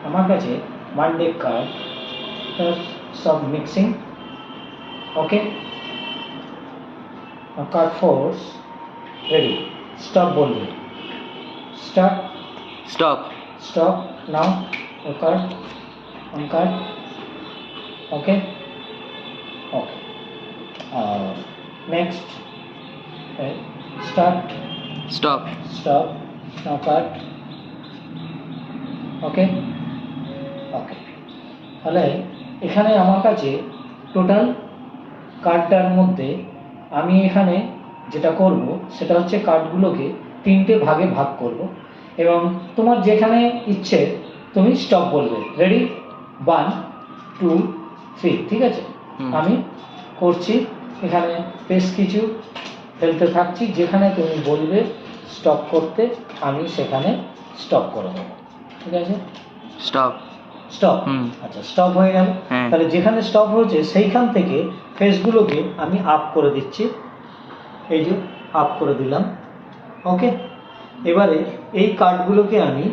আমার কাছে one deck card সব mixing. Okay, card force ready. Stop বলবে, start, stop, stop now. Card on card. Okay, okay, next start, stop, stop now card. Okay, okay. তাহলে এখানে আমার কাছে total কার্ডটার মধ্যে আমি এখানে যেটা করব সেটা হচ্ছে কার্ডগুলোকে 3টে ভাগে ভাগ করব এবং তোমার যেখানে ইচ্ছে তুমি স্টপ বলবে। রেডি, 1 2 3, ঠিক আছে? আমি করছি, এখানে বেশ কিছু ফেলতে থাকছি, যেখানে তুমি বলবে স্টপ করতে আমি সেখানে স্টপ করে দেবো। ঠিক আছে, স্টপ, স্টপ। আচ্ছা, স্টপ হয়ে গেল। তাহলে যেখানে স্টপ হয়েছে সেইখান থেকে ফেসগুলোকে আমি আপ করে দিচ্ছি। এই যে আপ করে দিলাম। ওকে, এবারে এই কার্ডগুলোকে আমি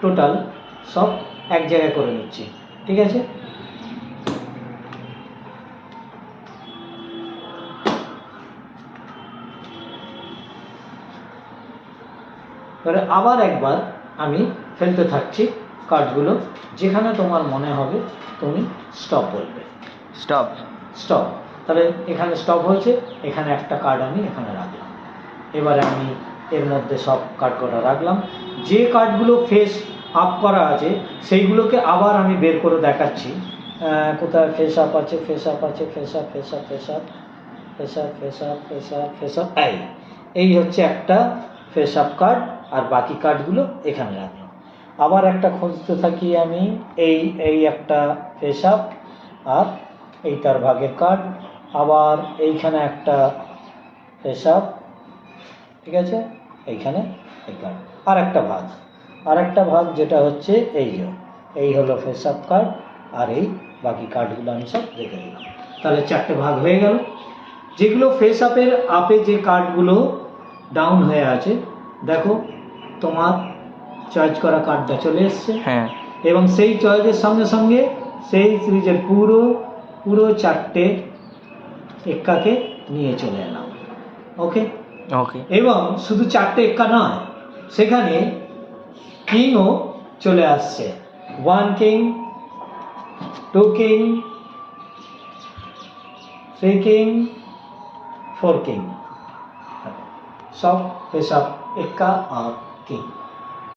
টোটাল সব এক জায়গায় করে নিচ্ছি। ঠিক আছে, এবারে আবার একবার আমি ফেলতে থাকছি কার্ডগুলো, যেখানে তোমার মনে হবে তুমি স্টপ বলবে। Stop, stop. তাহলে এখানে স্টপ হয়েছে, এখানে একটা কার্ড আমি এখানে রাখলাম। এবারে আমি এর মধ্যে সব কার্ড কটা রাখলাম। যে কার্ডগুলো ফেস আপ করা আছে সেইগুলোকে আবার আমি বের করে দেখাচ্ছি। কোথায় ফেস আপ আছে, ফেস আপ আছে, face up, face up, face up, face up, face up, face up, face up. এই হচ্ছে একটা ফেস আপ কার্ড, আর বাকি কার্ডগুলো এখানে রাখলাম। আবার একটা খুঁজতে থাকি আমি, এই একটা ফেস আপ আর এই তার ভাগের কার্ড, আবার এইখানে একটা ফেস আপ, ঠিক আছে, এইখানে এই কার্ড, আর একটা ভাগ যেটা হচ্ছে এই হলো ফেস আপ কার্ড, আর এই বাকি কার্ডগুলো আমি সব রেখে দিলাম। তাহলে 4টে ভাগ হয়ে গেল। যেগুলো ফেস আপের আপে যে কার্ডগুলো ডাউন হয়ে আছে, দেখো তোমার চয়েস করা কার্ডটা চলে এসছে। হ্যাঁ, এবং সেই চয়েসের সঙ্গে সঙ্গে সেই সিরিজের পুরো 4টে এক্কাকে নিয়ে চলে এলাম। ওকে, ওকে, এবং শুধু 4টে এক্কা নয়, সেখানে কিংও চলে আসছে। 1 কিং, 2 কিং, 3 কিং, 4 কিং, সব ফেস আপ এক্কা আর কিং।